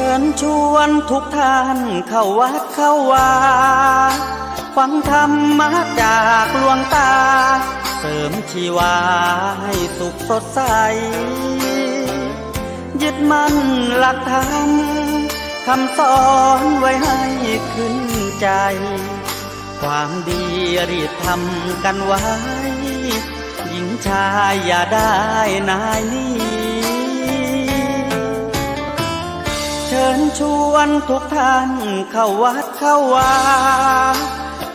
ชิญชวนทุกท่านเข้าวัดเข้าวาฟังธรรมะจากหลวงตาเสริมชีวาให้สุขสดใสยึดมั่นหลักธรรมคำสอนไว้ให้ขึ้นใจความดีรีบทำกันไว้หญิงชายอย่าได้นายนี้เชิญชวนทุกท่านเข้าวัดเข้าวา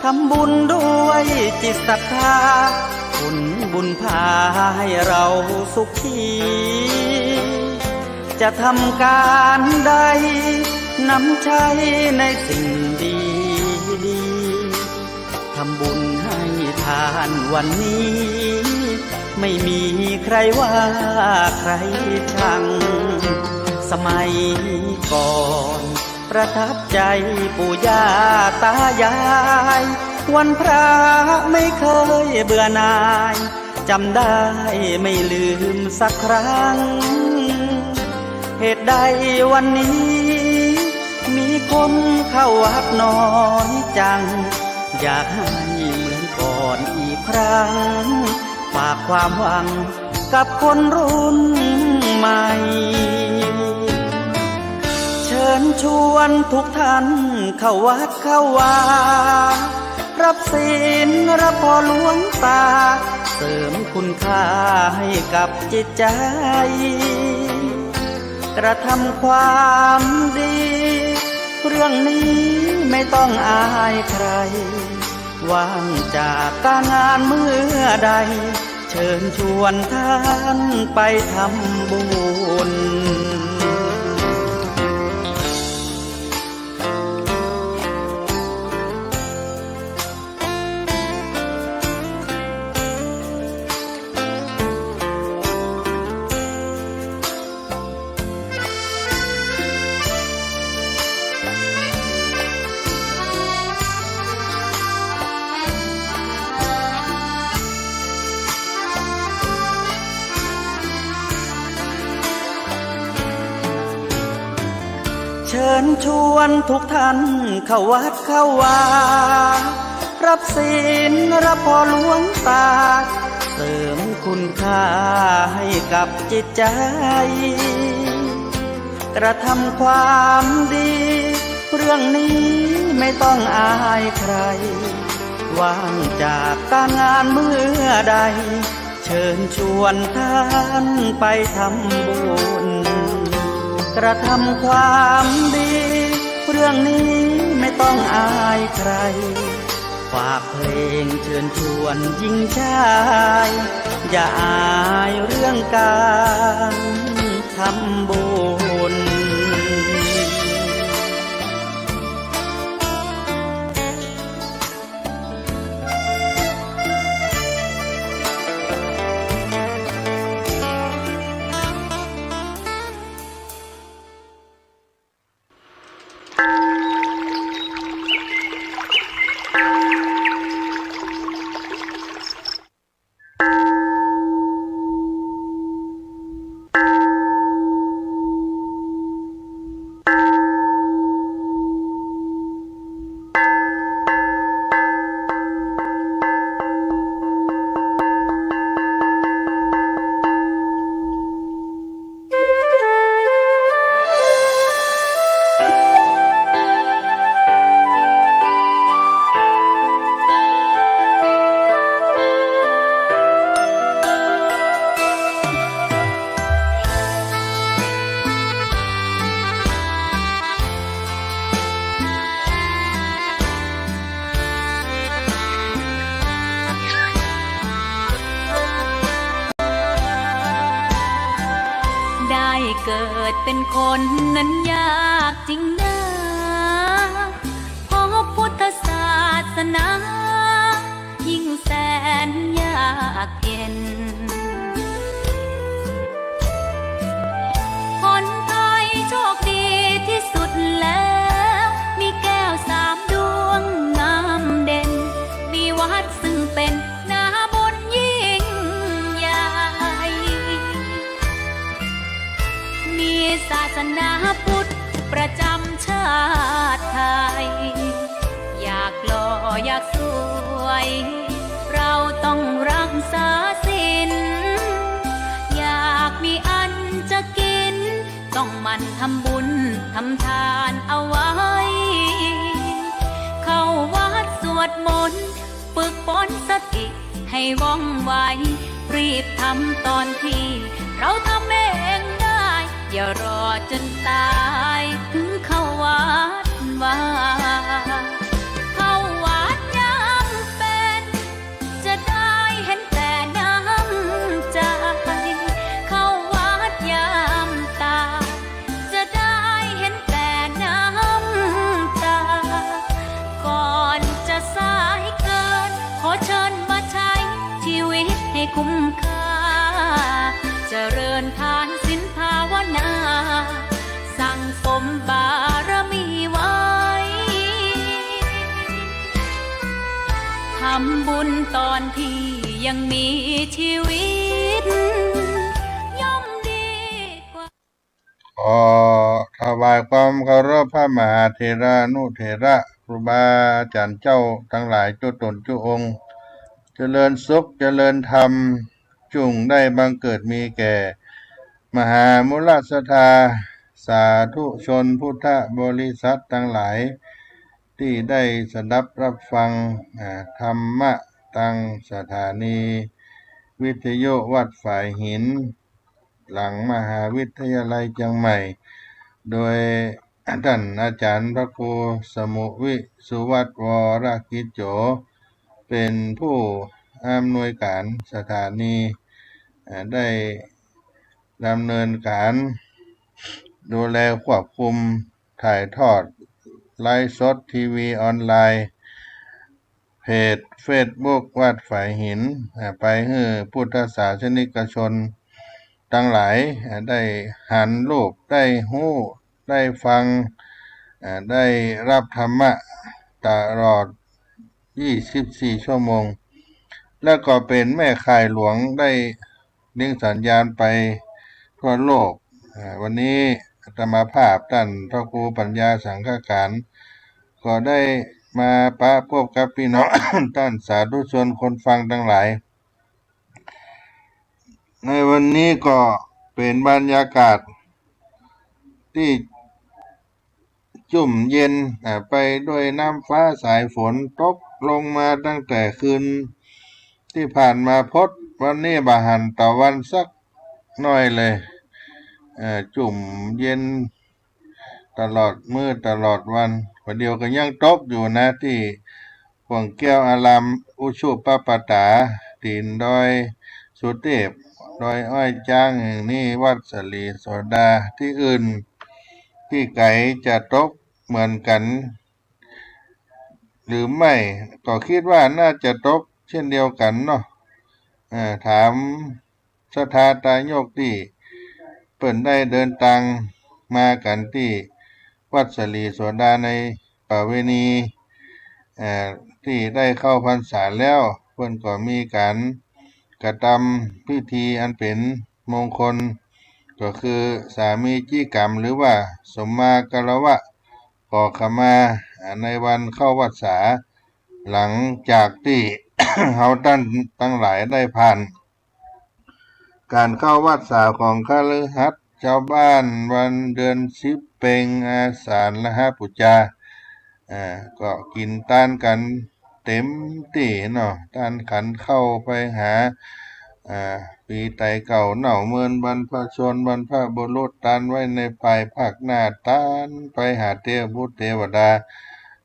ทำบุญด้วยจิตศรัทธาผลบุญพาให้เราสุขีจะทำการใดนำใช้ในสิ่งดีดีทำบุญให้ทานวันนี้ไม่มีใครว่าใครชังสมัยก่อนประทับใจปู่ย่าตายายวันพระไม่เคยเบื่อหน่ายจำได้ไม่ลืมสักครั้งเหตุใดวันนี้มีคนเข้าวัดน้อยจังอยากให้เหมือนก่อนอีกครั้งฝากความหวังกับคนรุ่นใหม่เชิญชวนทุกท่านเข้าวัดเข้าวารับศีลรับพรหลวงตาเสริมคุณค่าให้กับจิตใจกระทำความดีเรื่องนี้ไม่ต้องอายใครว่างจากการงานเมื่อใดเชิญชวนท่านไปทำบุญเชิญชวนทุกท่านเข้าวัดเข้าวารับศีลรับพรหลวงตาเสริมคุณค่าให้กับจิตใจกระทำความดีเรื่องนี้ไม่ต้องอายใครว่างจากการงานเมื่อใดเชิญชวนท่านไปทำบุญกระทำความดีเรื่องนี้ไม่ต้องอายใครฝากเพลงเชิญชวนหญิงชายอย่าอายเรื่องการทำบุญเกิดเป็นคนนั้นยากจริงนะเพราะพุทธศาสนายิ่งแสนยากเย็นคนไทยโชคดีที่สุดแล้วมีแก้ว3 ดวงงามเด่นมีวัดซึ่งเป็นนาบุญยิ่งใหญ่มีศาสนาพุทธ ประจำชาติไทย อยากหล่ออยากสวย เราต้องรักษาศีลอยากมีอันจะกิน ต้องหมั่นทำบุญทำทานเอาไว้ เข้าวัดสวดมนต์ฝึกฝนสติให้ว่องไว รีบทำตอนที่เราทำเองได้ อย่ารอจนตายถึงเข้าวัดว่าเข้าวัดยามเป็นจะได้เห็นแต่น้ำใจ เข้าวัดยามตายจะได้เห็นแต่น้ำตา ก่อนจะสายเกินขอเชิญมาใช้ชีวิตให้คุ้มค่า เจริญทานศีลภาวนา สั่งสมบารมีไว้ ทำบุญตอนที่ยังมีชีวิต ย่อมดีกว่า ขอถวายความเคารพพระมหาเถระนุเถระครูบาอาจารย์เจ้าทั้งหลายทุกตนทุกองค์ เจริญสุขเจริญธรรมจุงได้บังเกิดมีแก่ มหามุลศรัทธาสาธุชนพุทธบริษัททั้งหลาย ที่ได้สดับรับฟังธรรมะตังสถานี วิทยุวัดฝ่ายหิน หลังมหาวิทยาลัยเชียงใหม่ โดยท่านอาจารย์พระครูสมุวิสุวัตวรกิจโจ เป็นผู้อำนวยการสถานีได้ดำเนินการดูแลควบคุมถ่ายทอดไลฟ์สดทีวีออนไลน์ เพจเฟซบุ๊กวัดฝ่ายหินไปให้พุทธศาสนิกชนทั้งหลายได้หันรูปได้หู้ได้ฟังได้รับธรรมะตลอด24 ชั่วโมง แล้วก็เป็นแม่ข่ายหลวงได้เลี้ยงสัญญาณไปทั่วโลกวันนี้อาตมาภาพท่านพระครูปัญญาสังฆการ ก็ได้มาปะพบกับพี่น้อง ท่านสาธุชนคนฟังทั้งหลาย ในวันนี้ก็เป็นบรรยากาศที่จุ่มเย็นไปด้วยน้ำฟ้าสายฝนตกลงมาตั้งแต่คืนที่ผ่านมาพดวันนี้บาหันต่อวันสักหน่อยเลยจุ่มเย็นตลอดมื้อตลอดวันประเดี๋ยวก็ยังตกอยู่นะที่ห่วงแก้วอารามอุชุปปตาตีนดอยสุเทพดอยอ้อยจ้างนี่วัดสลีโสดาที่อื่นที่ไก่จะตกเหมือนกัน หรือไม่ก็คิดว่าน่าจะตกเช่นเดียวกันเนาะถามสถาตายกที่เปิ่นได้เดินทางมากันที่วัดสลีโสดาในประเวณีที่ได้เข้าพรรษาแล้วเพิ่นก็มีการกระทำพิธีอันเป็นมงคล ก็คือสามีจีกรรมหรือว่าสมมากัลวะขอขมาในวันเข้าวัดษาหลังจากที่ เฮาท่านทั้งหลายได้ผ่าน การเข้าวัดษาของคฤหัสถ์ชาวบ้านวันเดือน10เพ็งอาสาฬหปุจจาก็กินต้านกันเต็มที่เนาะต้านขันเข้าไปหาปีไตเก่าเหน่าเมินบรรพชนบรรพบุรุษต้านไว้ในภายภาคหน้าต้านไปหาเทพบุตรเทวดา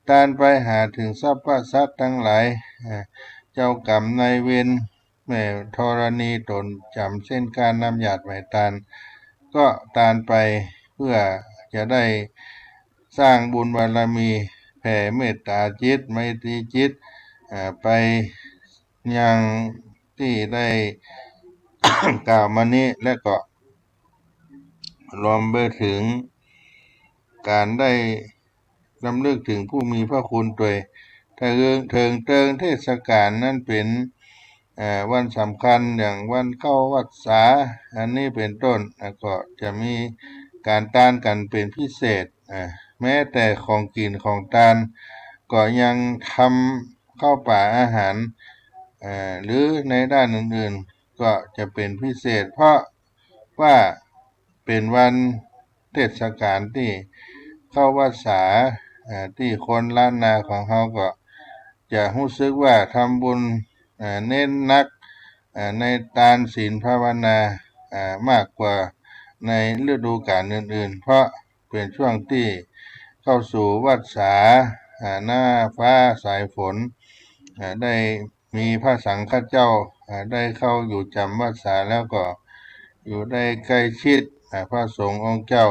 ต้านไปหาถึงสรรพสัตว์ทั้งหลายเจ้ากรรมนายเวรแม่ธรณีตนจำเส้นการนำหยาดไม้ตานก็ตานไปเพื่อจะได้สร้างบุญบารมีแผ่เมตตาจิตไมตรีจิตไปยังที่ได้ กล่าวมานี้และก็รวมไปถึงการได้รำลึกถึงผู้มีพระคุณตัวถ้าเทิงเทศกาลนั้นเป็นวันสำคัญอย่างวันเข้าวัดษาอันนี้เป็นต้นก็จะมีการต้านกันเป็นพิเศษ แม้แต่ของกินของทานก็ยังทำข้าวป่าอาหารหรือในด้านอื่นๆก็จะเป็นพิเศษเพราะว่าเป็นวันเทศกาลที่เข้าพรรษาที่คนล้านนาของเขาก็จะรู้สึกว่าทำบุญเน้นนักในทานศีลภาวนามากกว่าในฤดูกาลอื่นๆเพราะเป็นช่วงที่เข้าสู่วัฏษาหน้าฟ้าสายฝนได้มีพระสังฆเจ้าได้เข้าอยู่จำพรรษาแล้วก็อยู่ได้ใกล้ชิดพระสงฆ์องค์เจ้า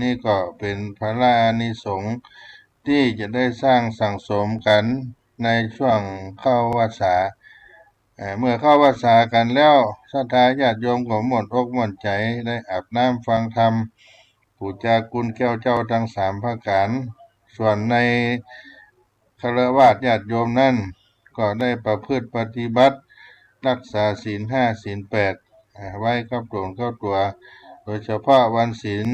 นี่ก็เป็นพระอานิสงส์ที่จะได้สร้างสั่งสมกันในช่วงเข้าพรรษาเมื่อเข้าพรรษากันแล้วศรัทธาญาติโยมก็หมดอกหมดใจได้อาบน้ำฟังธรรมบูชาคุณแก้วเจ้าทั้งสามประการส่วนในฆราวาสญาติโยมนั้นก็ได้ประพฤติปฏิบัติรักษาศีลห้าศีลแปดไว้กับตนเข้าตัวโดยเฉพาะวันศีล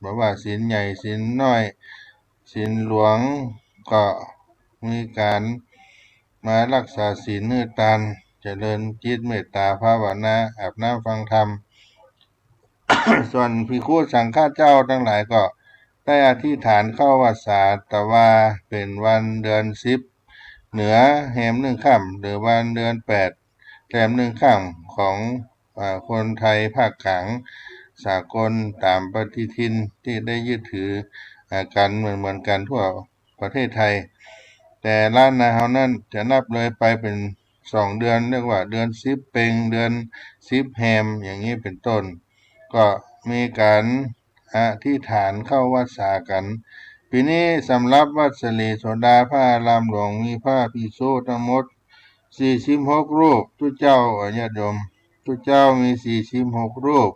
บอกว่าศีลใหญ่ศีลน้อยศีลหลวงก็มีการมารักษาศีลเนื้อตานเจริญจิตเมตตาภาวนาอาบน้ำฟังธรรม ส่วนภิกขุสังฆเจ้าทั้งหลายก็ได้อธิษฐานเข้าพรรษาแต่ว่าเป็นวันเดือน10เหนือแหม1 ค่ำหรือวันเดือน8แรม1 ค่ำของคนไทยภาคกลางสากลตามปฏิทินที่ได้ยึดถือกันเหมือนกันทั่วประเทศไทยแต่ล้านนาเฮานั้นจะนับเลยไปเป็น2 เดือนเรียกว่าเดือน10เพ็งเดือน10แฮมอย่างนี้เป็นต้นก็มีการอธิษฐานเข้าวัดสากันปีนี้สำหรับวัดสลีโสดาพระอารามหลวงมีพระภิกษุทั้งหมด46รูปทุกเจ้าญาติโยมทุกเจ้ามี46รูป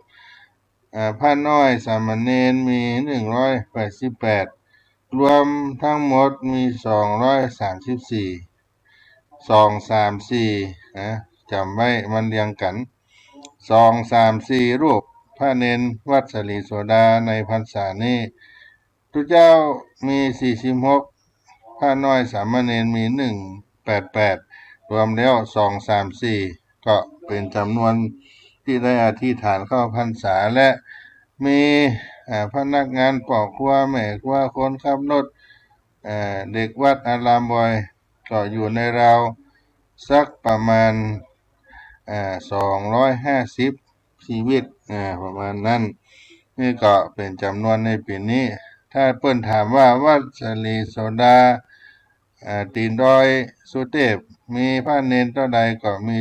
พระน้อยสามเณรมี188รวมทั้งหมดมี234 234นะจำไว้มันเรียงกัน234รูปพระเนนวัดสลีโสดาในพรรษานี้ทุกเจ้ามี46พระน้อยสามเณรมี188รวมแล้ว234ก็เป็นจำนวนที่ได้อธิษฐานเข้าพรรษาและมีพนักงานปอกครัวแม่ครัวคนขับรถเด็กวัดอารามบอยก็อยู่ในราวสักประมาณ250ชีวิตประมาณนั้นนี่ก็เป็นจำนวนในปีนี้ถ้าเปิ้นถามว่าวัดสลีโสดาตีนดอยสุเทพมีพระเนนเท่าใดก็มี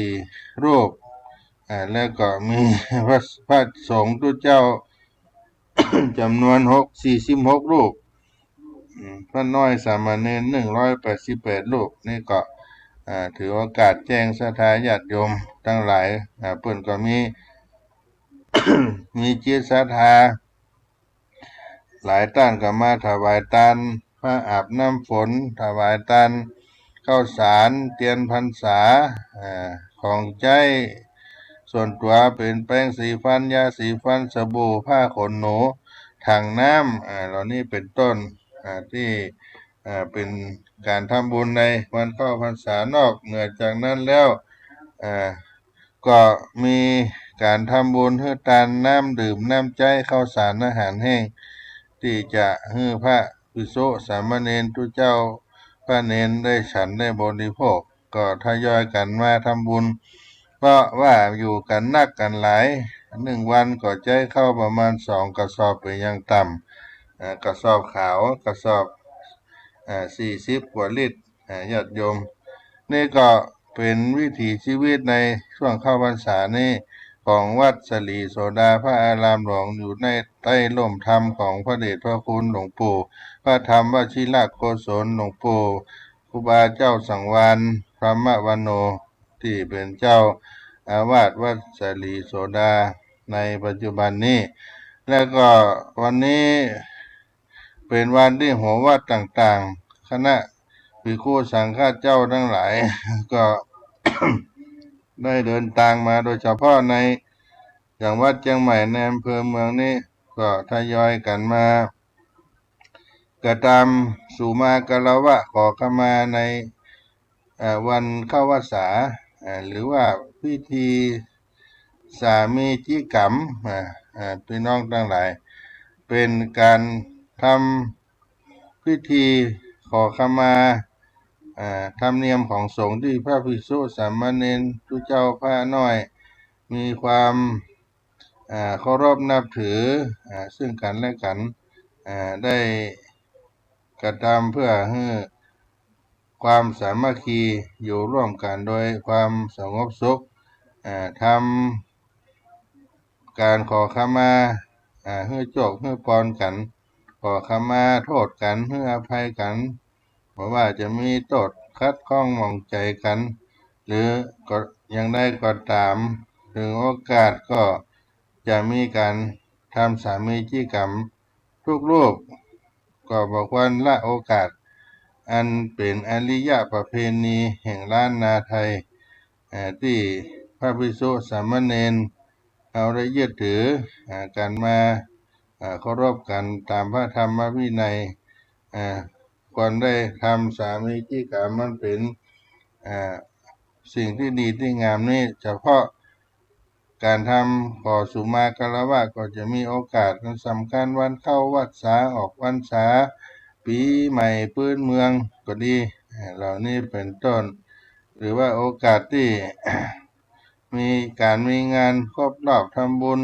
234รูปแล้วก็มีพระสงฆ์ทุกเจ้า จำนวน46รูปพระน้อยสามเณร188รูปนี่ก็ถือโอกาสแจ้งศรัทธาญาติโยมทั้งหลายเพิ่นก็มี มีจิตศรัทธาหลายท่านก็มาถวายทานพระอาบน้ำฝนถวายทานข้าวสารเทียนพรรษาของใจส่วนตัวเป็นแป้งสีฟันยาสีฟันสบู่ผ้าขนหนูถังน้ำเหล่านี้เป็นต้นที่เป็นการทำบุญในวันเข้าพรรษานอกเหนือจากนั้นแล้วก็มีการทำบุญให้ทานน้ำดื่มน้ำใจข้าวสารอาหารแห้งที่จะให้พระภิกษุสามเณรทุกเจ้าพระเนนได้ฉันได้บริโภคก็ทยอยกันมาทำบุญเพราะว่าอยู่กันนักกันหลาย1 วันก็ใจเข้าประมาณ2 กระสอบเป็นอย่างต่ำกระสอบขาวกระสอบ40 กว่าลิตรญาติโยมนี่ก็เป็นวิถีชีวิตในช่วงเข้าพรรษานี้ของวัดสลีโสดาพระอารามหลวงอยู่ในใต้ร่มธรรมของพระเดชพระคุณหลวงปู่พระธรรมวชิรโกศลหลวงปู่ครูบาเจ้าสังวานพระมะวันโนที่เป็นเจ้าอาวาสวัดสลีโสดาในปัจจุบันนี้และก็วันนี้เป็นวันที่หัววัดต่างๆคณะภิกขุสังฆเจ้าทั้งหลาย ก็ ได้เดินทางมาโดยเฉพาะในอย่างวัดเชียงใหม่ในอำเภอเมืองนี้ก็ ก็ทยอยกันมากระทำสุมากรวะขอขมาในวันเข้าพรรษาหรือว่าพิธีสามีจิกรรมพี่น้องทั้งหลายเป็นการทำพิธีขอขมาธรรมเนียมของสงฆ์ที่พระภิกษุสามเณรทุเจ้าพระน้อยมีความเคารพนับถือซึ่งกันและกันได้กระทำเพื่อให้ความสามัคคีอยู่ร่วมกันโดยความสงบสุขทำการขอขมาให้โจกให้ปอนกันขอขมาโทษกันให้อภัยกันเพราะว่าจะมีโทษคัดข้องหมองใจกัน หรือก็ยังได้ก็ตามถึงโอกาสก็จะมีการทำสามีจิกรรมทุกรูปก็บอกว่าละโอกาสอันเป็นอริยประเพณีแห่งล้านนาไทยที่พระภิกษุสามเณรเอาได้ยึดถือกันมาเคารพกันตามพระธรรมวินัยควรได้ทำสามีจิกรรมมันเป็นสิ่งที่ดีที่งามนี่เฉพาะการทำขอสุมากรวะก็จะมีโอกาสสำคัญวันเข้าพรรษาออกพรรษาปีใหม่พื้นเมืองก็ดีเหล่านี้เป็นต้นหรือว่าโอกาสที่ มีงานครบรอบทำบุญ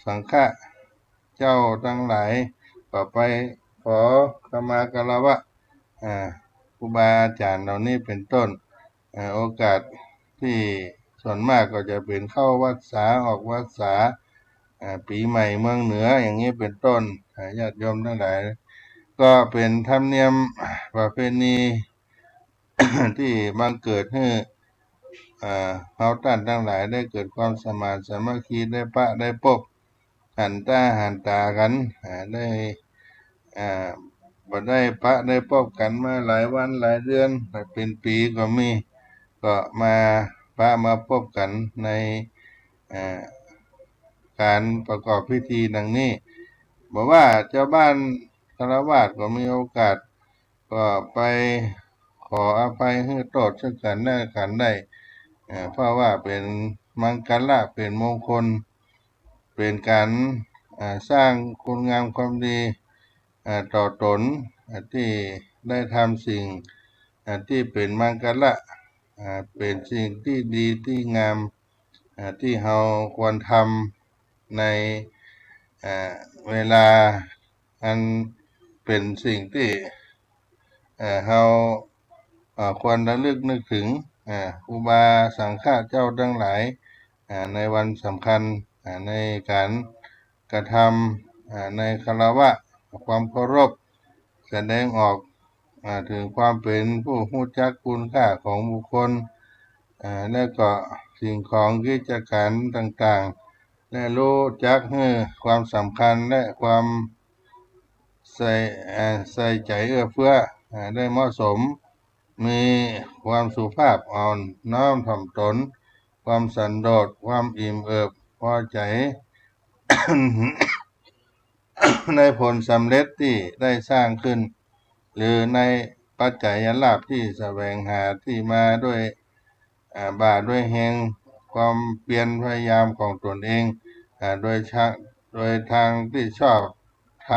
สังฆะเจ้าทั้งหลายก็ไปขอขมากรวะครูบาอาจารย์เหล่านี้เป็นต้นโอกาสที่ส่วนมากก็จะเป็นเข้าพรรษาออกพรรษาปีใหม่เมืองเหนืออย่างนี้เป็นต้นญาติโยมทั้งหลายก็เป็นธรรมเนียมประเพณี ที่บังเกิดให้เราท่านทั้งหลายได้เกิดความสมานสามัคคีได้ปะได้พบหันตากันได้บ่ได้ปะได้พบกันมาหลายวันหลายเดือนเป็นปีก็มีก็มาปะมาพบกันในการประกอบพิธีดังนี้บอกว่าเจ้าบ้านฆราวาสก็มีโอกาสก็ไปขออภัยให้โทษซึ่งกันและกันได้เพราะว่าเป็นมังคละเป็นมงคลเป็นการสร้างคุณงามความดีต่อตนที่ได้ทำสิ่งที่เป็นมังคละเป็นสิ่งที่ดีที่งามที่เราควรทำในเวลาอันเป็นสิ่งที่เราควรระลึกนึกถึงครูบาสังฆะเจ้าทั้งหลายในวันสำคัญในการกระทำในคารวะความเคารพแสดงออกถึงความเป็นผู้รู้จักคุณค่าของบุคคลและก็สิ่งของกิจการต่างๆและรู้จักให้ความสำคัญและความใส่ใจเอื้อเฟื้อได้เหมาะสมมีความสุภาพอ่อนน้อมถ่อมตนความสันโดษความอิ่มเอิบพอใจ ในผลสำเร็จที่ได้สร้างขึ้นหรือในปัจจัยลาภที่แสวงหาที่มาด้วยบาด้วยแหงความเพียรพยายามของตนเองโดยทางที่ชอบท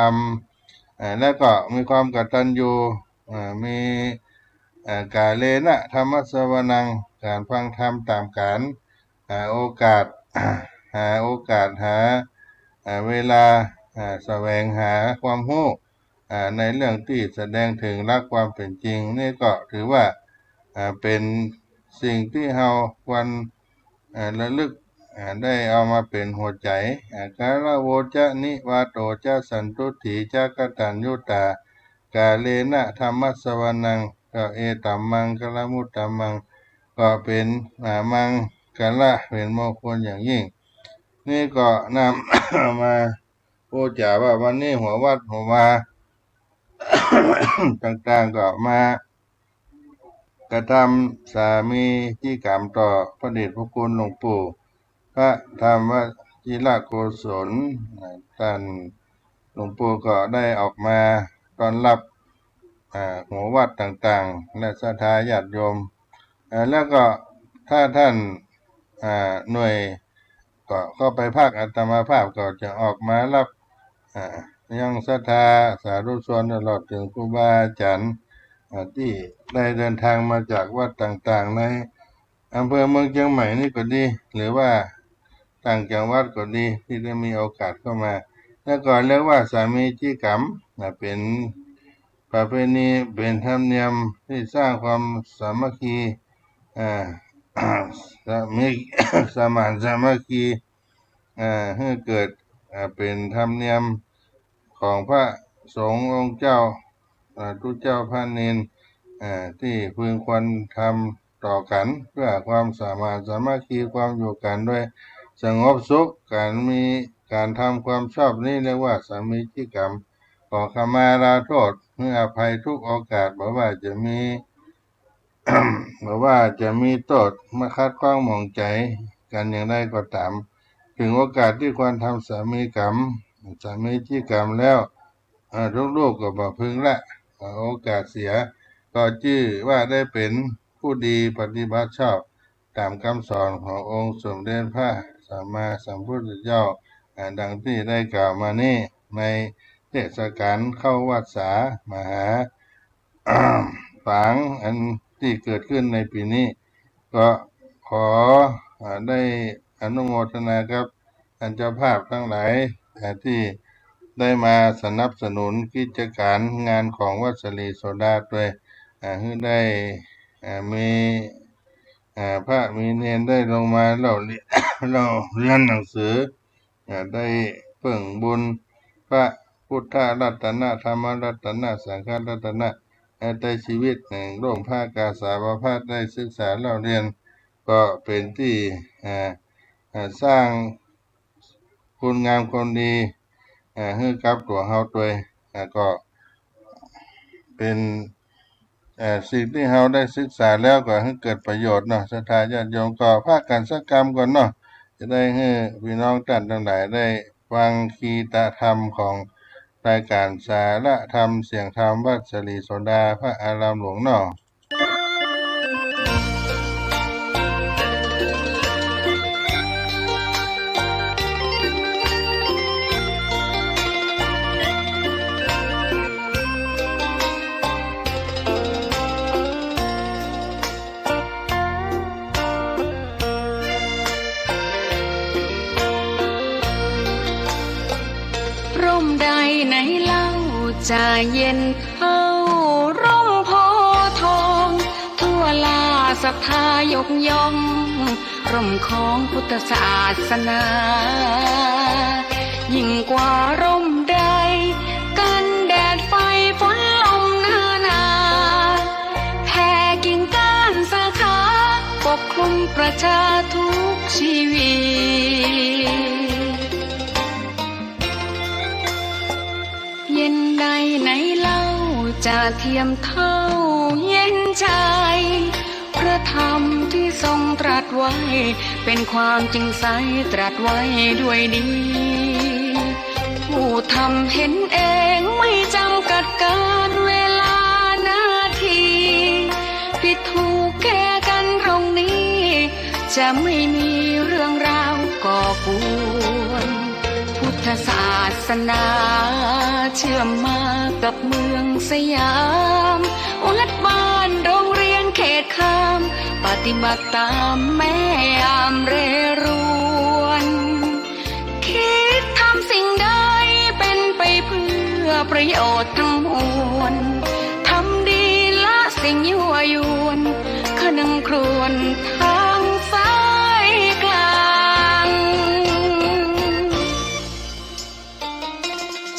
ำและก็มีความกตัญญูมีกาเลนะธรรมสวนังการฟังธรรมตามการโอกาสหาเวลาแสวงหาความรู้ในเรื่องที่แสดงถึงหลักความเป็นจริงนี่ก็ถือว่าเป็นสิ่งที่เราควรระลึกได้เอามาเป็นหัวใจกาลโวจะนิวาโตจะสันตุถีจะกตัญญูตากาเลนะธรรมสวนังก็เอตัมมังกลมุตตัมมังก็เป็นมังกละเป็นมงคลอย่างยิ่งนี่ก็นำ มาพูดจาว่าวันนี้หัววัดหัววา ต่างๆก็มากระทำสามีจิกรรมต่อพระเดชพระคุณหลวงปู่พระธรรม จิรโกศลท่านหลวงปู่ก็ได้ออกมาต้อนรับหัววัดต่างๆและศรัทธาญาติโยมแล้วก็ถ้าท่านหน่วยก็เข้าไปภาคอาตมาภาพก็จะออกมารับยังศรัทธาสาธุชนตลอดถึงครูบาอาจารย์ที่ได้เดินทางมาจากวัดต่างๆในอำเภอเมืองเชียงใหม่นี่ก็ดีหรือว่าต่างจังหวัดก็ดีที่ได้มีโอกาสเข้ามาแล้วก็เรียกว่าสามีจิกรรมเป็นประเพณีเป็นธรรมเนียมที่สร้างความสามัคคีมีสมานสามัคคีให้เกิดเป็นธรรมเนียมของพระสงฆ์องค์เจ้าทุกเจ้าพระเนรที่พึงควรทำต่อกันเพื่อความสามารถสามัคคีความอยู่กันด้วยสงบสุขการทำความชอบนี้เรียกว่าสามีจิกรรมขอขมาลาโทษให้อภัยทุกโอกาสบอกว่าจะมี บอกว่าจะมีโทษมาคัดข้องหมองใจกันอย่างไรก็ตามถึงโอกาสที่ควรทำสามีกรรมสามีจิกรรมแล้วลูกๆก็บอกพึงละโอกาสเสียก็ชื่อว่าได้เป็นผู้ดีปฏิบัติชอบตามคำสอนขององค์สมเด็จพระสัมมาสัมพุทธเจ้าดังที่ได้กล่าวมานี้ในเทศกาลเข้าวัดสามหา ฝางอันที่เกิดขึ้นในปีนี้ก็ขอได้อนุโมทนาครับท่านเจ้าภาพทั้งหลายที่ได้มาสนับสนุนกิจการงานของวัดสลีโสดาด้วยให้ได้มีพระมีเนรได้ลงมาเล่าเรียนหนังสือได้เพิ่งบุญพระพุทธรัตนะธรรมรัตนะสังฆรัตนะในชีวิตแห่งร่วมภาคกาสาวพาสได้ศึกษาเล่าเรียนก็เป็นที่สร้างคุณงามความดีให้กับตัวเฮาด้วยก็เป็นสิ่งที่เฮาได้ศึกษาแล้วก็ให้เกิดประโยชน์เนาะศรัทธาญาติโยมก็ภาคกันสักกรรมก่อนเนาะจะได้ให้พี่น้องท่านทั้งหลายได้ฟังคีตธรรมของรายการสาระธรรมเสียงธรรมวัดสลีโสดาพระอารามหลวงเนาะร่มใดไหนเล่าจะเย็นเท่าร่มโพธิ์ทองทั่วลาศรัทธายกย่องร่มของพุทธศาสนา ยิ่งกว่าร่มใดกันแดดไฟฝนลมนาแผ่กิ่งก้านสาขาปกคลุมประชาทุกชีวิตเย็นใดไหนเล่าจะเทียมเท่าเย็นใจพระธรรมที่ทรงตรัสไว้เป็นความจริงใสตรัสไว้ด้วยดีผู้ทำเห็นเองไม่จำกัดการเวลานาทีผิดถูกแก้กันตรงนี้จะไม่มีเรื่องราวก่อกวนพุทธศาสนาเชื่อมมากับเมืองสยามวัดบ้านโรงเรียนเขตคามปฏิบัติตามแม่ยามเรรวนคิดทำสิ่งใดเป็นไปเพื่อประโยชน์ทั้งมวลทำดีละสิ่งยั่วยวนขนึงครวญทางสายกลาง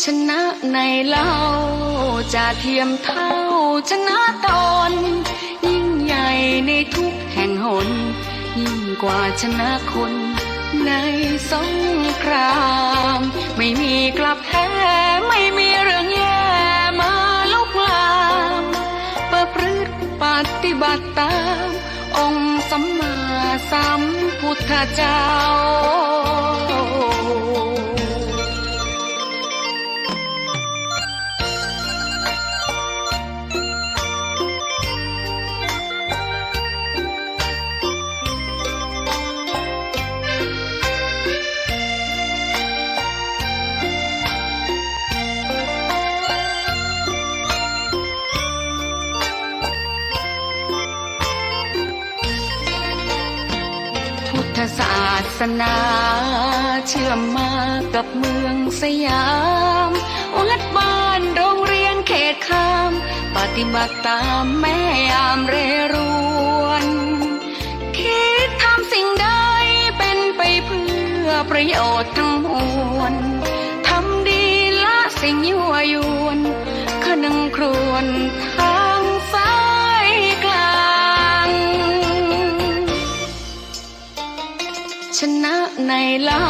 ชนะในเล่าจะเทียมเท่าชนะตนยิ่งใหญ่ในทุกแห่งหนยิ่งกว่าชนะคนในสงครามไม่มีกลับแพ้ไม่มีเรื่องแย่มาลุกลามประพฤติปฏิบัติตามองค์สัมมาสัมพุทธเจ้า พุทธศาสนาเชื่อมมากับเมืองสยามวัดบ้านโรงเรียนเขตคามปฏิบัติตามแม่ยามเรรวนคิดทำสิ่งใดเป็นไปเพื่อประโยชน์ทั้งมวลทำดีละสิ่งยั่วยวนขนึงครวญทางสายกลาง ชนะในเล่า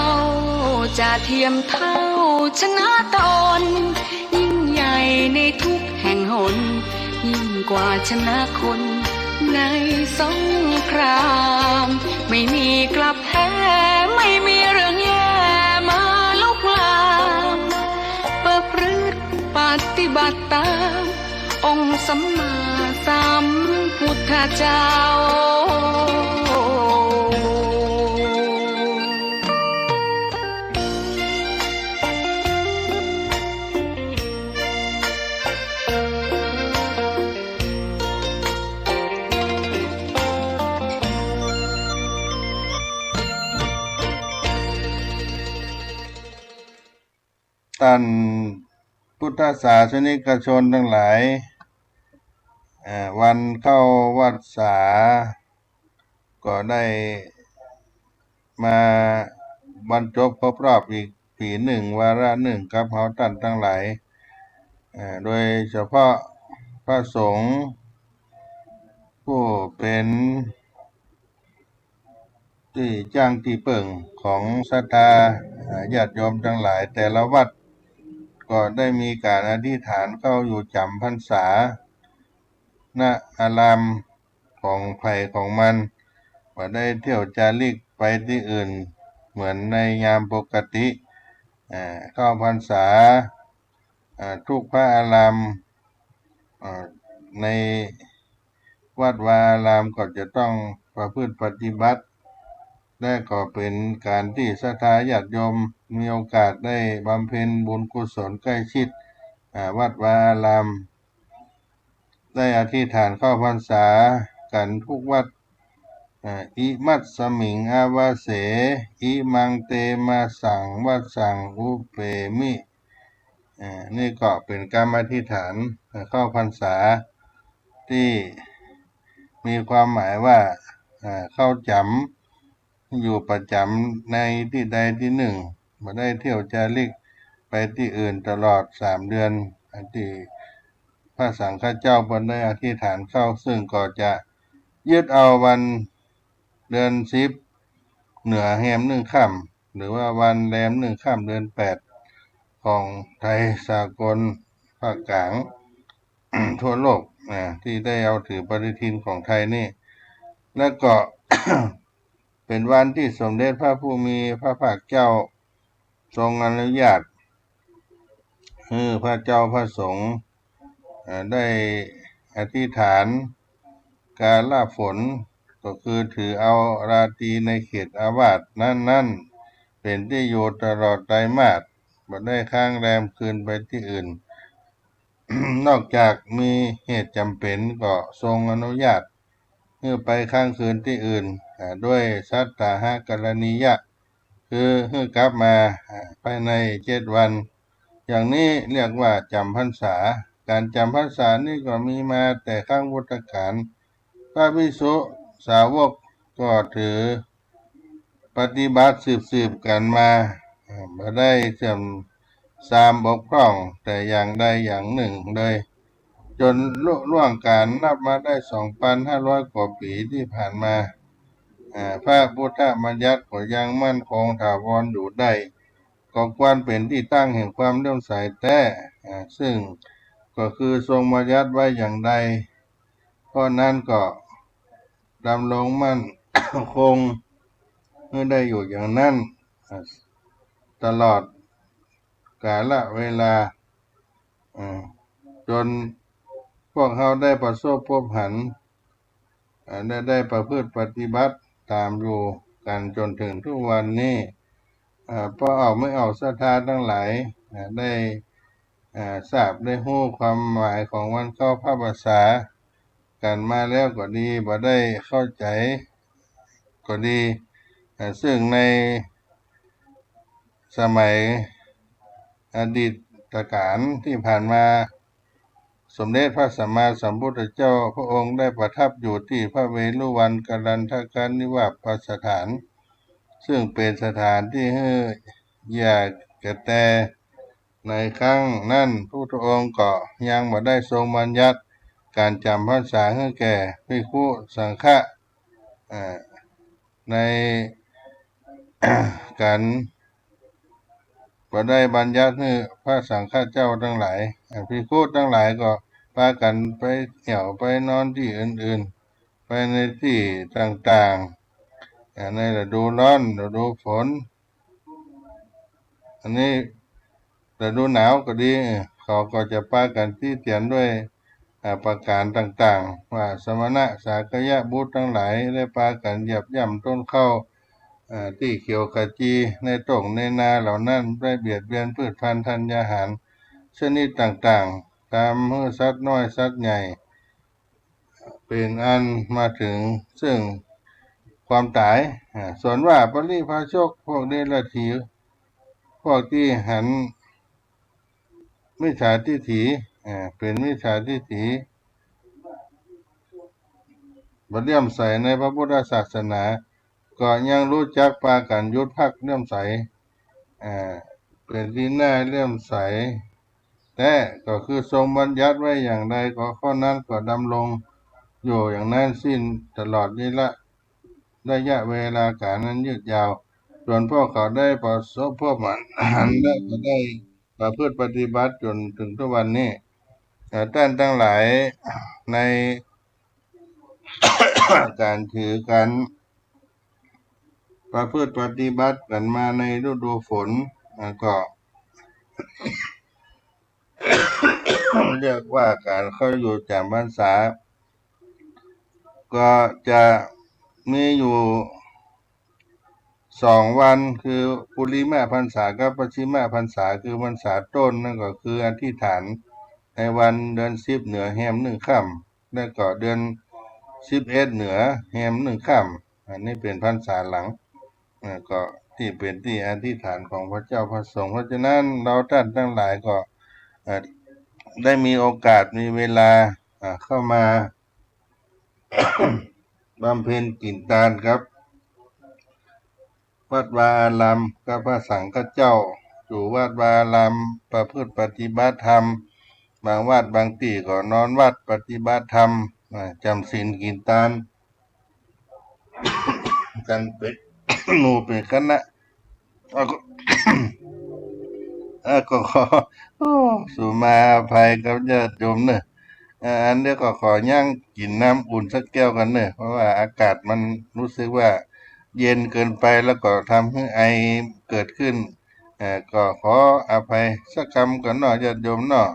จะเทียมเท่าชนะตนยิ่งใหญ่ในทุกแห่งหนยิ่งกว่าชนะคนในสงครามไม่มีกลับแพ้ไม่มีเรื่องแย่มาลุกลามประพฤติปฏิบัติตามองค์สัมมาสัมพุทธเจ้าท่านพุทธศาสนิกชนทั้งหลายวันเข้าวัดษาก็ได้มาบรรจบครบรอบอีกปีหนึ่งวาระหนึ่งกับเฮาท่านทั้งหลายโดยเฉพาะพระสงฆ์ผู้เป็นที่จ้างที่เปิ่งของศรัทธาญาติโยมทั้งหลายแต่ละวัดก็ได้มีการอธิษฐานเข้าอยู่จำพรรษาณอารามของไผ่ของมันว่าได้เที่ยวจาริกไปที่อื่นเหมือนในยามปกติเข้าพรรษาทุกพระอารามในวัดวาอารามก็จะต้องประพฤติปฏิบัติและก็เป็นการที่ศรัทธาญาติโยมมีโอกาสได้บำเพ็ญบุญกุศลใกล้ชิดวัดวาอารามได้อธิษฐานเข้าพรรษากันทุกวัดอิมัตสมิงอาวาเสอิมังเตมาสังวัดสังอุเปมินี่ก็เป็นการอธิษฐานเข้าพรรษาที่มีความหมายว่าเข้าจำอยู่ประจำในที่ใดที่หนึ่งมาได้เที่ยวจาริกไปที่อื่นตลอด3 เดือนที่พระสังฆเจ้าบนได้อธิษฐานเข้าซึ่งก็จะยึดเอาวันเดือน10เหนือแฮม1 ค่ำหรือว่าวันแรม1 ค่ำเดือน8ของไทยสากลภาคกลาง ทั่วโลกที่ได้เอาถือปฏิทินของไทยนี่และก็ เป็นวันที่สมเด็จพระผู้มีพระภาคเจ้าทรงอนุญาตให้พระเจ้าพระสงฆ์ได้อธิษฐานการละฝนก็คือถือเอาราตรีในเขตอาวาสนั้นเป็นที่อยู่ตลอดไตรมาสบ่ได้ค้างแรมคืนไปที่อื่น นอกจากมีเหตุจำเป็นก็ทรงอนุญาตให้ไปค้างคืนที่อื่นด้วยสัตตาหกรณียะคือให้กลับมาภายใน7 วันอย่างนี้เรียกว่าจำพรรษาการจำพรรษานี่ก็มีมาแต่ครั้งพุทธกาลพระภิกษุสาวกก็ถือปฏิบัติสืบกันมาบ่ได้เสื่อมทรามบกพร่องแต่อย่างใดอย่างหนึ่งเลยจนล่วงการนับมาได้ 2,500 กว่าปีที่ผ่านมาพระพุทธบัญญัติก็ยังมั่นคงถาวรอยู่ได้ก็ควรเป็นที่ตั้งแห่งความเลื่อมใสแท้ซึ่งก็คือทรงบัญญัติไว้อย่างใดเพราะนั้นก็ดำรงมั่น คงเมื่อได้อยู่อย่างนั้น ตลอดกาลเวลาจนพวกเขาได้ประสบพบเห็นได้ประพฤติปฏิบัติตามอยู่กันจนถึงทุกวันนี้เพราะไม่ออกศรัทธาทั้งหลายได้ทราบได้รู้ความหมายของวันเข้าพรรษากันมาแล้วก็ดีบ่ได้เข้าใจก็ดีซึ่งในสมัยอดีตการที่ผ่านมาสมเด็จพระสัมมาสัมพุทธเจ้าพระองค์ได้ประทับอยู่ที่พระเวฬุวันกรันทกนิวาสสถานซึ่งเป็นสถานที่ให้ญาติกระแตในครั้งนั้นพระพุทธองค์ก็ยังบ่ได้ทรงบัญญัติการจำพรรษาให้แก่ภิกษุสังฆะใน การบ่ได้บัญญัติให้พระสังฆเจ้าทั้งหลายภิกษุทั้งหลายก็พากันไปเที่ยวไปนอนที่อื่นๆไปในที่ต่างๆในฤดูร้อนฤดูฝนอันนี้ฤดูหนาวก็ดีเขาก็จะพากันที่เตียนด้วยประการต่างๆว่าสมณะสากยะบุตรทั้งหลายได้พากันเหยียบย่ำต้นข้าวที่เขียวขจีในตกในนาเหล่านั้นได้เบียดเบียนพืชพันธุ์ธัญญาหารชนิดต่างๆตามให้สัตว์น้อยสัตว์ใหญ่เป็นอันมาถึงซึ่งความตายส่วนว่าปริภาชกพวกเดรัจฉีพวกที่หันมิจฉาทิฏฐิเป็นมิจฉาทิฏฐิบ่เลื่อมใสในพระพุทธศาสนาก็ยังรู้จักปากันยุดพักเลื่อมใสเป็นที่น่าเลื่อมใสแต่ก็คือทรงบัญญัติไว้อย่างใดก็ข้อนั้นก็ดำรงอยู่อย่างนั้นสิ้นตลอดนี้ละระยะเวลาการนั้นยืดยาวส่วนพวกเขาได้ประสบพบมันได้ก็ได้ประพฤติปฏิบัติจนถึงทุกวันนี้ท่านทั้งหลายใน การถือกันประพฤติปฏิบัติกันมาในฤดูฝนก็ เรียกว่าการเข้าอยู่จำพรรษาก็จะมีอยู่2 วันคือปุริมาพรรษากับปัจฉิมพรรษาคือพรรษาต้นนั่นก็คืออธิษฐานในวันเดือน10เหนือแรม1ค่ำแล้วก็เดือน11เหนือแรม1ค่ำอันนี้เป็นพรรษาหลังก็ที่เป็นที่อธิษฐานของพระเจ้าพระสงฆ์เพราะฉะนั้นเราท่านทั้งหลายก็ได้มีโอกาสมีเวลาเข้ามา บำเพ็ญกินทานครับวัดวาอารามกับพระสังฆเจ้าอยู่วัดวาอารามประพฤติปฏิบัติธรรมบางวัดบางที่ก็นอนวัดปฏิบัติธรรมจำศีลกินทาน กันเป็น หมู่เป็นคณะก็ขอสุมาอภัยกับญาติโยมเนอะอันนี้ก็ขอย่างกินน้ำอุ่นสักแก้วกันเนอะเพราะว่าอากาศมันรู้สึกว่าเย็นเกินไปแล้วก็ทำให้ไอเกิดขึ้นก็ขออภัยสักคำก่อนเนาะญาติโยมเนาะ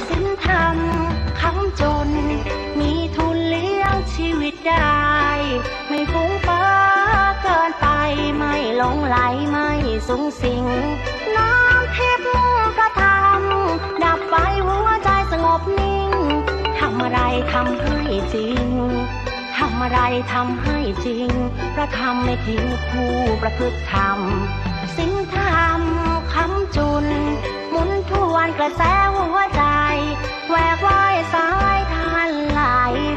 ศีลธรรมค้ำจนมีทุนเลี้ยงชีวิตได้ ไม่ฟุ้งเฟ้อเกินไปไม่หลงไหลไม่สูงสิงน้ำทิพย์พระธรรมดับไฟหัวใจสงบนิ่งทำอะไรทำให้จริงทำอะไรทำให้จริงพระธรรมไม่ทิ้งผู้ประพฤติธรรมศีลธรรมค้ำจุนหมุนทวนกระแสหัวใจแหวกว่ายสายทานไหล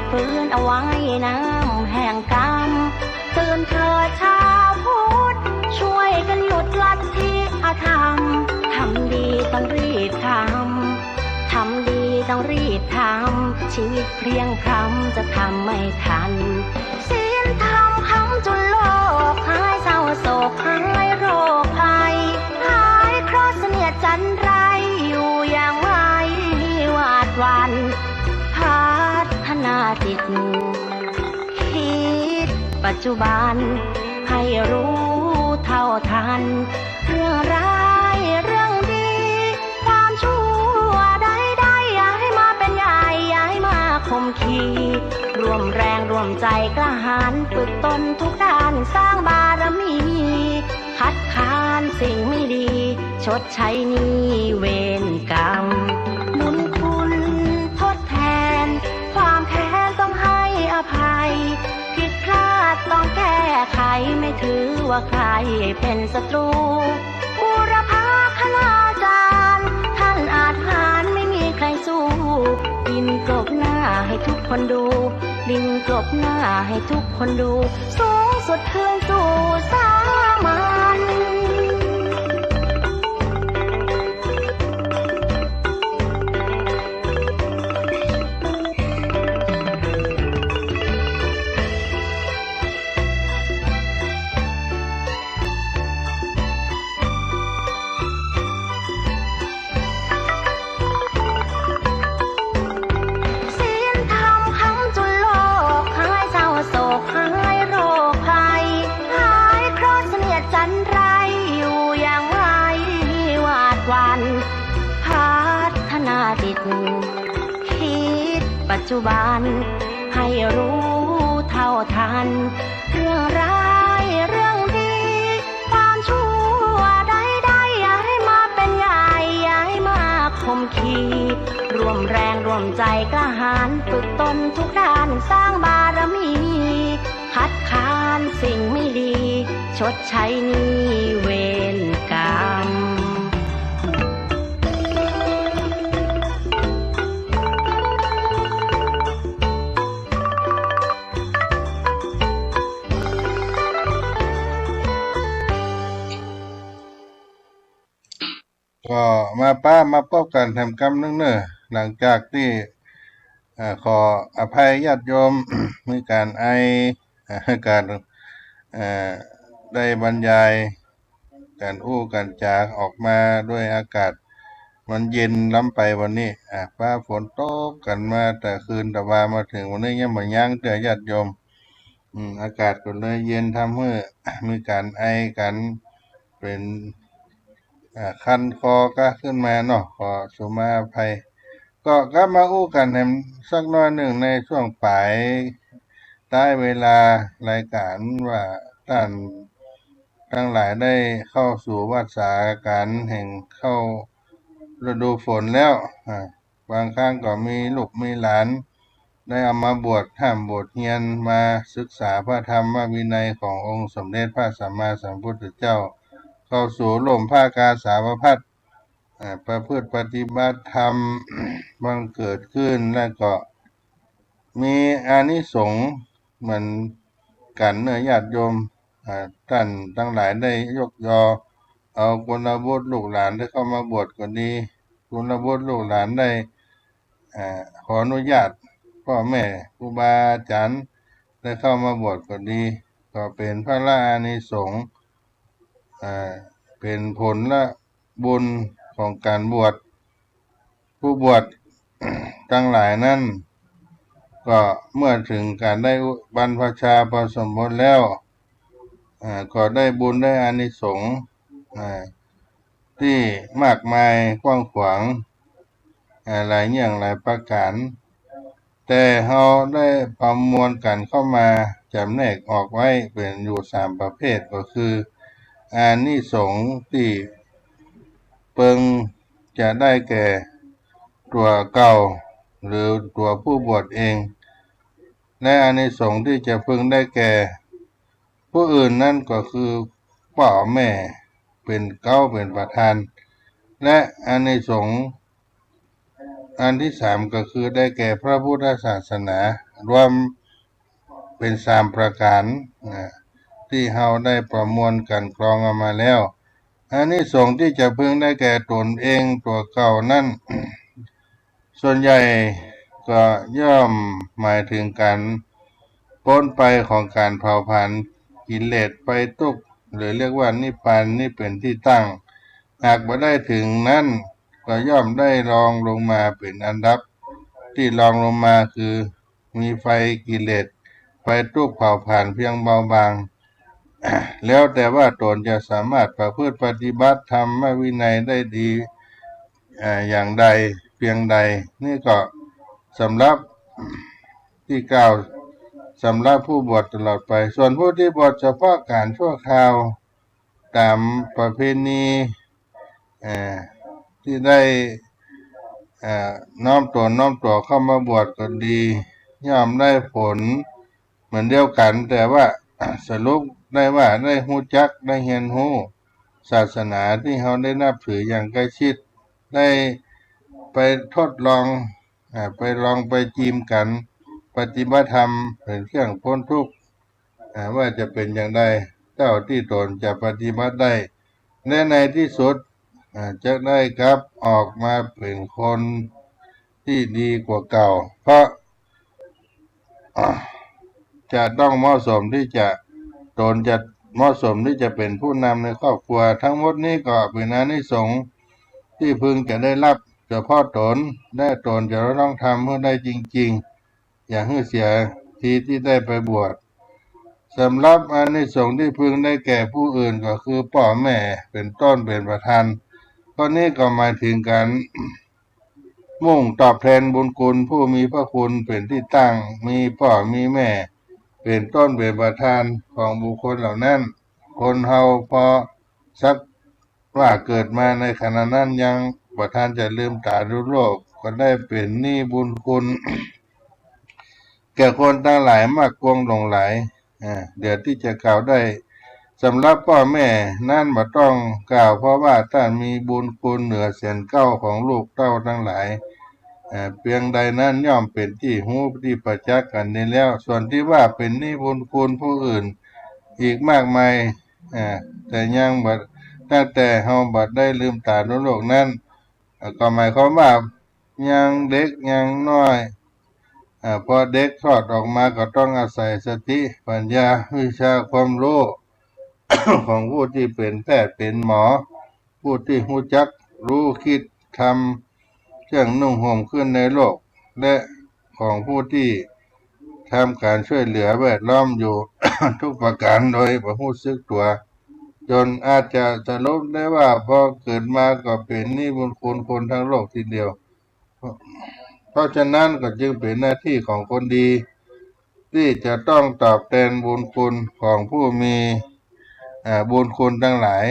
ฟื้นเอาไว้น้ำแห่งกรรมตื่นเถิดชาวพุทธช่วยกันหยุดลัทธิอ ทำ ทำดีต้องรีบทำ ทำดีต้องรีบทำ ชีวิตเพลียงพล้ำจะทำไม่ทัน ศีลธรรมค้ำจนโลกหายเศร้าโศกหายโรคภัย หายเคราะห์เสนียดจันไรอยู่อย่างไม่หวาดหวัน พัฒนาจิต คิดปัจจุบัน ให้รู้เท่าทัน เรื่องร้ายเรื่องดี ความชั่วใดๆอย่าให้มาเป็นใหญ่อย่าให้มาข่มขีรวมแรงรวมใจกล้าหาญฝึกตนทุกด้านสร้างบารมี คัดค้านสิ่งไม่ดี ชดใช้หนี้เวรกรรม บุญคุณทดแทน ความแค้นต้องให้อภัย ผิดพลาดต้องแก้ไขไม่ถือว่าใครเป็นศัตรูบูรพาคณาจารย์ท่านอาจหารไม่มีใครสู้ดินกลบหน้าให้ทุกคนดูดินกลบหน้าให้ทุกคนดูสูงสุดคืนสู่สามัญ ศีลธรรมค้ำจนโลกหายเศร้าโศกหายโรคภัย หายเคราะห์เสนียดจันไรอยู่อย่างไม่หวาดหวั่น พัฒนาจิต คิดปัจจุบัน ให้รู้เท่าทัน เรื่องร้ายเรื่องดี ความชั่วใดๆอย่าให้มาเป็นใหญ่อย่าให้มาข่มขีรวมแรงรวมใจกล้าหาญฝึกตนทุกด้านสร้างบารมี คัดค้านสิ่งไม่ดี ชดใช้หนี้เวรกรรม ก็มาป้ามาพบกันทำกรรมนึงเนอะหลังจากที่ขออภัยญาติโยม มีการการเอ่อได้บรรยายการอู้กันจาออกมาด้วยอากาศมันเย็นล้ำไปวันนี้ฟ้าฝนตกกันมาแต่คืนแต่ว่ามาถึงวันนี้ยังบ่ยั้งเตือญาติโยมอากาศก็เลยเย็นทำให้ มีการไอกันเป็นคันคอก็ขึ้นมาเนาะขอสุมาอภัยก็กลับมาอู้กันให้สักน้อยหนึ่งในช่วงปลายใต้เวลารายการว่าท่านทั้งหลายได้เข้าสู่วาสาการแห่งเข้าฤดูฝนแล้วบางครั้งก็มีลูกมีหลานได้เอามาบวชห้ามบวชเรียนมาศึกษาพระธรรมวินัยขององค์สมเด็จพระสัมมาสัมพุทธเจ้าเข้าสู่ร่มผ้ากาสาวพัสประพฤติปฏิบัติธรรม บังเกิดขึ้นแล้วก็มีอานิสงส์เหมือนกันเนื้อญาติโยมท่านทั้งหลายได้ยกยอเอากุลบุตรลูกหลานได้เข้ามาบวชก็ดีกุลบุตรลูกหลานได้ขออนุญาตพ่อแม่ครูบาอาจารย์ได้เข้ามาบวชก็ดีก็เป็นพระอานิสงส์เป็นผลและบุญของการบวชผู้บวช ทั้งหลายนั้นก็เมื่อถึงการได้บรรพชาผสมบทแล้วก็ได้บุญได้อานิสงส์ที่มากมายกว้างขวางหลายอย่างหลายประการแต่เราได้ประมวลกันเข้ามาจำแนกออกไว้เป็นอยู่3ประเภทก็คืออานิสงส์ที่เปิงจะได้แก่ตัวเก่าหรือตัวผู้บวชเองและอานิสงส์ที่จะพึงได้แก่ผู้อื่นนั่นก็คือพ่อแม่เป็นเก้าเป็นประธานและอานิสงส์อันที่3ก็คือได้แก่พระพุทธศาสนารวมเป็น3ประการที่เราได้ประมวลกันกรองออกมาแล้ว อานิสงส์ที่จะพึงได้แก่ตนเองตัวเก่านั่น ส่วนใหญ่ก็ย่อมหมายถึงการพ้นไปของการเผาผลาญกิเลสไปทุกข์หรือเรียกว่านิพพานนี่เป็นที่ตั้งหากไม่ได้ถึงนั้นก็ย่อมได้รองลงมาเป็นอันดับที่รองลงมาคือมีไฟกิเลสไฟทุกข์เผาผลาญเพียงเบาบาง แล้วแต่ว่าตนจะสามารถประพฤติปฏิบัติธรรมวินัยได้ดีอย่างใดเพียงใดนี่ก็สำหรับที่กล่าวสำหรับผู้บวชตลอดไปส่วนผู้ที่บวชเฉพาะการชั่วคราวตามประเพณีที่ได้น้อมตนน้อมตัวเข้ามาบวชก็ดีย่อมได้ผลเหมือนเดียวกันแต่ว่า สรุปได้ว่าได้ฮู้จักได้เรียนรู้ศาสนาที่เขาได้นับถืออย่างใกล้ชิดได้ไปทดลองไปลองไปจีมกันปฏิบัติธรรมเป็นเครื่องพ้นทุกข์ว่าจะเป็นอย่างไรเจ้าที่ตนจะปฏิบัติได้และในที่สุดจะได้กลับออกมาเป็นคนที่ดีกว่าเก่าเพราะ จะต้องเหมาะสมที่จะตนจะเหมาะสมที่จะเป็นผู้นำในครอบครัวทั้งหมดนี้ก็เป็นอานิสงส์ที่พึงจะได้รับเฉพาะตนและตนจะต้องทำเพื่อได้จริงๆอย่าให้เสียทีที่ได้ไปบวชสำหรับอานิสงส์ที่พึงได้แก่ผู้อื่นก็คือพ่อแม่เป็นต้นเป็นประธานข้อนี้ก็หมายถึงการ มุ่งตอบแทนบุญคุณผู้มีพระคุณเป็นที่ตั้งมีพ่อมีแม่เป็นต้นเป็นประธานของบุคคลเหล่านั้นคนเฮาพอสักว่าเกิดมาในขณะนั้นยังประธานจะลืมตาดูโลกก็ได้เป็นหนี้บุญคุณ แก่คนทั้งหลายมากกวงหลงไหลเดี๋ยวที่จะกล่าวได้สำหรับพ่อแม่นั่นบ่ต้องกล่าวเพราะว่าท่านมีบุญคุณเหนือแสนเก้าของลูกเต้าทั้งหลายเพียงใดนั้นย่อมเป็นที่หู้ที่ประจักษ์กันนี้แล้วส่วนที่ว่าเป็นหนี้บุญคุณผู้อื่นอีกมากมายแต่ยังบัดตั้งแต่เฮาบัดได้ลืมตาดูโลกนั้นก็หมายความว่ายังเด็กยังน้อยพอเด็กคลอดออกมาก็ต้องอาศัยสติปัญญาวิชาความรู้ ของผู้ที่เป็นแพทย์เป็นหมอผู้ที่รู้จักรู้คิดทำเครื่องนุ่งห่มขึ้นในโลกและของผู้ที่ทำการช่วยเหลือแวดล้อมอยู่ ทุกประการโดยบ่รู้สึกตัวจนอาจจะสรุปได้ว่าพอเกิดมาก็เป็นหนี้บุญคุณคนทั้งโลกทีเดียวเพราะฉะนั้นก็จึงเป็นหน้าที่ของคนดีที่จะต้องตอบแทนบุญคุณของผู้มีบุญคุณทั้งหลาย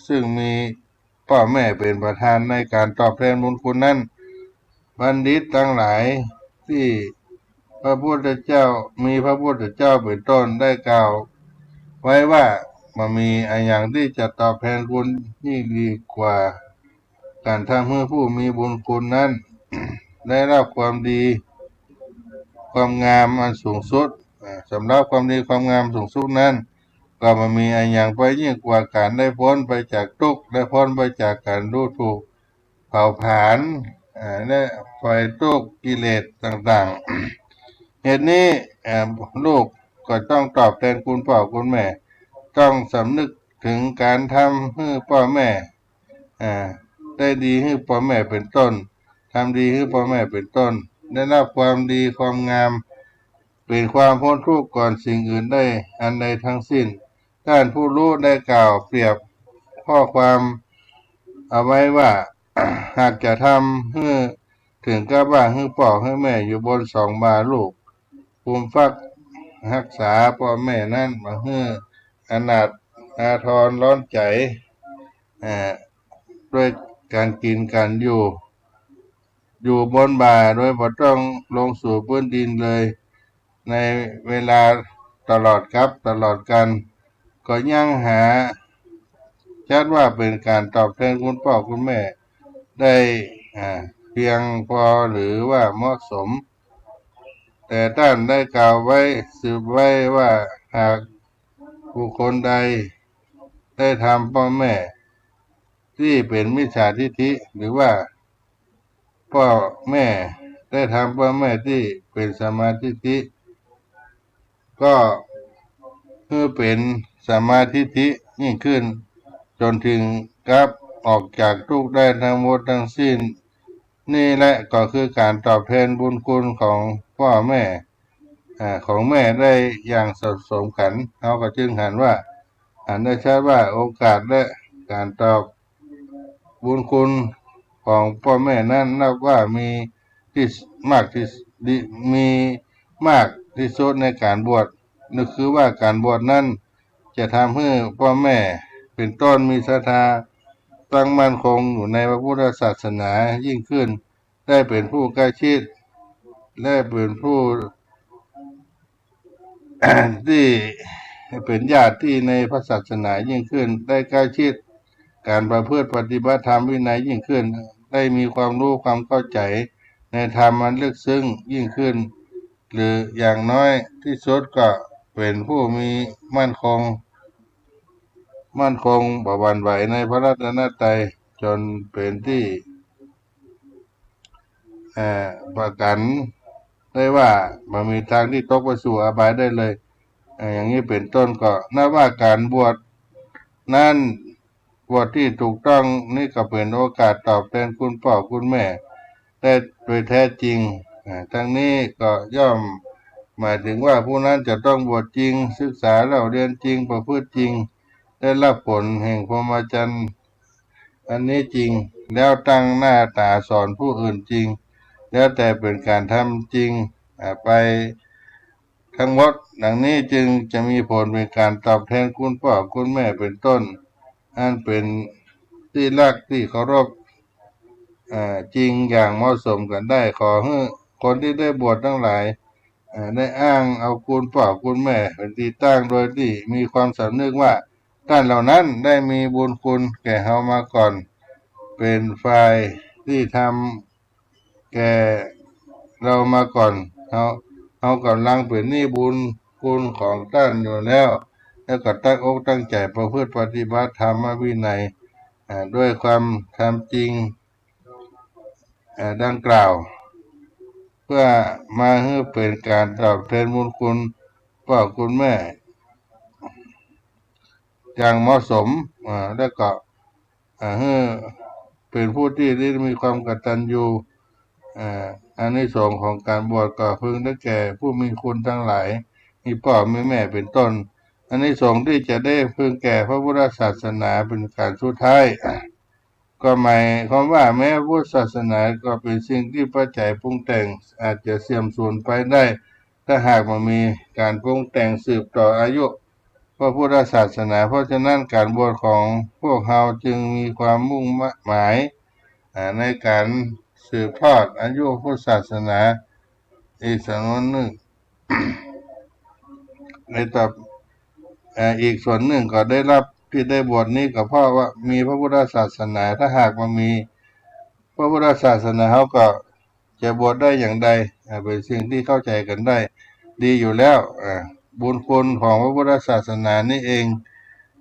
ซึ่งมีพ่อแม่เป็นประธานในการตอบแทนบุญคุณนั้นบัณฑิตทั้งหลายที่พระพุทธเจ้ามีพระพุทธเจ้าเป็นต้นได้กล่าวไว้ว่ามันมีอย่างที่จะตอบแทนคุณยิ่งดีกว่าการทำให้ผู้มีบุญคุณนั้น ได้รับความดีความงามอันสูงสุดสำหรับความดีความงามสูงสุดนั้นก็มันมีอย่างไปยิ่งกว่าการได้พ้นไปจากทุกข์ได้พ้นไปจากการดูถูกเผาผลาญและไฟทุกข์กิเลสต่างๆ เหตุนี้ลูกก็ต้องตอบแทนคุณพ่อคุณแม่ต้องสำนึกถึงการทำให้พ่อแม่ได้ดีให้พ่อแม่เป็นต้นทำดีให้พ่อแม่เป็นต้นได้รับความดีความงามเป็นความพ้นทุกข์ก่อนสิ่งอื่นได้อันใดทั้งสิ้นท่านผู้รู้ได้กล่าวเปรียบข้อความเอาไว้ว่า หากจะทำให้ถึงกับว่าให้พ่อให้แม่อยู่บนสองบาลูกภูมิฟักรักษาพ่อแม่นั่นมาให้อนาถอาทรร้อนใจด้วยการกินการอยู่บนบ่าโดยบ่ต้องลงสู่พื้นดินเลยในเวลาตลอดครับตลอดกันก็ยังหาชัดว่าเป็นการตอบแทนคุณพ่อคุณแม่ได้เพียงพอหรือว่าเหมาะสมแต่ท่านได้กล่าวไว้สืบไว้ว่าหากบุคคลใดได้ทำพ่อแม่ ที่เป็นมิจฉาทิฏฐิหรือว่าพ่อแม่ได้ทำพ่อแม่ที่เป็นสัมมาทิฏฐิก็คือเป็นสัมมาทิฏฐิยิ่งขึ้นจนถึงกับออกจากทุกข์ได้ทั้งหมดทั้งสิ้นนี่แหละก็คือการตอบแทนบุญคุณของพ่อแม่ของแม่ได้อย่างสมสมกันเขาก็จึงหันว่าได้ชัดว่าโอกาสและการตอบบุญคุณของพ่อแม่นั้นนับว่ามีที่มากที่มีมากที่สุดในการบวชนั่นคือว่าการบวชนั้นจะทำให้พ่อแม่เป็นต้นมีศรัทธาตั้งมั่นคงอยู่ในพระพุทธศาสนายิ่งขึ้นได้เป็นผู้ใกล้ชิดและเป็นผู้ ที่เป็นญาติที่ในพระศาสนายิ่งขึ้นได้ใกล้ชิดการประพฤติปฏิบัติธรรมวินัยยิ่งขึ้นได้มีความรู้ความเข้าใจในธรรมมันลึกซึ้งยิ่งขึ้นหรืออย่างน้อยที่สุดก็เป็นผู้มีมั่นคงบ่หวั่นไหวในพระรัตนตรัยจนเป็นที่ประกันได้ว่ามันมีทางที่ตกไปสู่อบายได้เลยอย่างนี้เป็นต้นก็นับว่าการบวชนั้นบวชที่ถูกต้องนี่ก็เป็นโอกาสตอบแทนคุณพ่อคุณแม่ได้โดยแท้จริงทั้งนี้ก็ย่อมหมายถึงว่าผู้นั้นจะต้องบวชจริงศึกษาแล้วเรียนจริงประพฤติจริงได้รับผลแห่งพรหมจรรย์อันนี้จริงแล้วตั้งหน้าตาสอนผู้อื่นจริงแล้วแต่เป็นการทำจริงไปทั้งหมดดังนี้จึงจะมีผลเป็นการตอบแทนคุณพ่อคุณแม่เป็นต้นอันเป็นที่รักที่เคารพจริงอย่างเหมาะสมกันได้ขอให้คนที่ได้บวชทั้งหลายได้อ้างเอาคุณพ่อคุณแม่เป็นที่ตั้งโดยที่มีความสำนึกว่าท่านเหล่านั้นได้มีบุญคุณแก่เฮามาก่อนเป็นฝ่ายที่ทำแก่เรามาก่อนเขากำลังเป็นหนี้บุญคุณของท่านอยู่แล้วก็ตั้งอกตั้งใจประพฤติปฏิบัติธรรมวินัยด้วยความทำจริงดังกล่าวเพื่อมาให้เป็นการตอบแทนบุญคุณพ่อคุณแม่อย่างเหมาะสมแล้วก็ให้เป็นผู้ที่ได้มีความกตัญญูอานิสงส์ของการบวชก็พึงได้แก่ผู้มีคุณทั้งหลายมีพ่อมีแม่เป็นต้นอานิสงส์ที่จะได้พึงแก่พระพุทธศาสนาเป็นการสุดท้ายก็หมายความว่าแม้พุทธศาสนาก็เป็นสิ่งที่ปัจจัยปรุงแต่งอาจจะเสื่อมสูญไปได้ถ้าหากมันมีการปรุงแต่งสืบต่ออายุพระพุทธศาสนาเพราะฉะนั้นการบวชของพวกเราจึงมีความมุ่งหมายในการสืบทอดอายุพุทธศาสนาอีกส่วนหนึ่ง ในต่ออีกส่วนหนึ่งก็ได้รับที่ได้บวชนี้ก็เพราะว่ามีพระพุทธศาสนาถ้าหากมันมีพระพุทธศาสนาเขาก็จะบวชได้อย่างใดเป็นสิ่งที่เข้าใจกันได้ดีอยู่แล้วบุญคุณของพระพุทธศาสนานี่เอง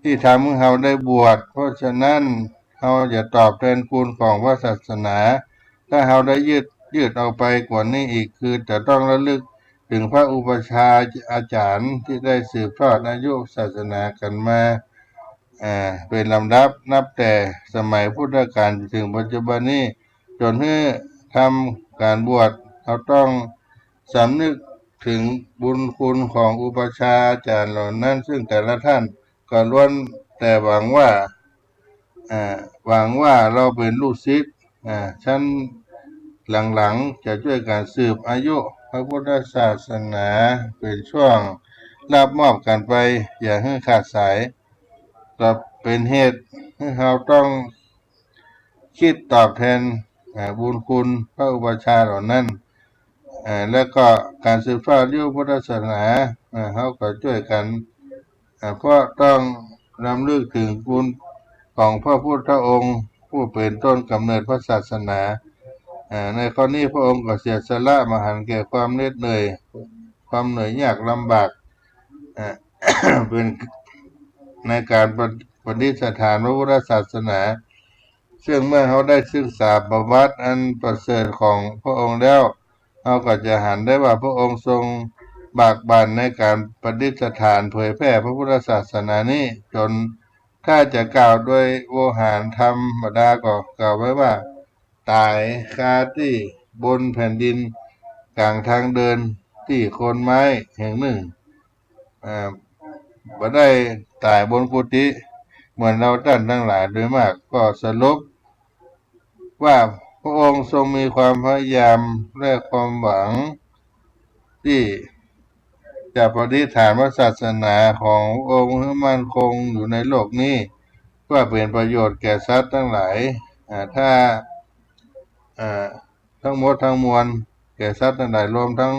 ที่ทำให้เราได้บวชเพราะฉะนั้นเราจะตอบแทนคุณของพระศาสนาถ้าเราได้ยืดออกไปกว่านี้อีกคือจะต้องระลึกถึงพระอุปชฌาย์อาจารย์ที่ได้สืบทอดอายุศาสนากันมาเป็นลำดับนับแต่สมัยพุทธกาลถึงปัจจุบันนี้จนให้ทำการบวชเราต้องสำนึกถึงบุญคุณของอุปชฌาย์อาจารย์เหล่านั้นซึ่งแต่ละท่านก็ล้วนแต่หวังว่าเราเป็นลูกศิษย์ชั้นหลังๆจะช่วยการสืบอายุพระพุทธศาสนาเป็นช่วงรับมอบกันไปอย่าให้ขาดสายก็เป็นเหตุให้เราต้องคิดตอบแทนบุญคุณพระอุปชฌาย์เหล่านั้นแล้วก็การสืบทอดอายุพุทธศาสนาเขาก็ช่วยกันเพราะต้องรำลึกถึงคุณของพระพุทธองค์ผู้เป็นต้นกำเนิดพระศาสนาในข้อนี้พระองค์ก็เสียสละมหันต์แก่ความเหน็ดเหนื่อยความเหนื่อยยากลำบาก เป็นในการประดิษฐานพระพุทธศาสนา ซึ่งเมื่อเขาได้ศึกษาประวัติอันประเสริฐของพระองค์แล้วเราก็จะหันได้ว่าพระองค์ทรงบากบั่นในการประดิษฐานเผยแพร่พระพุทธศาสนานี้จนถ้าจะกล่าวโดยโวหารธรรมดาก็กล่าวไว้ว่าตายคาที่บนแผ่นดินกลางทางเดินที่โคนไม้แห่งหนึ่งบ่ได้ตายบนกุฏิเหมือนเราท่านทั้งหลายโดยมากก็สรุปว่าพระองค์ทรงมีความพยายามและความหวังที่จะปฏิฐานว่าศาสนาขององค์ให้มั่นคงอยู่ในโลกนี้เพื่อเป็นประโยชน์แก่สัตว์ทั้งหลายถ้าทั้งหมดทั้งมวลแก่สัตว์ทั้งหลายรวมทั้ง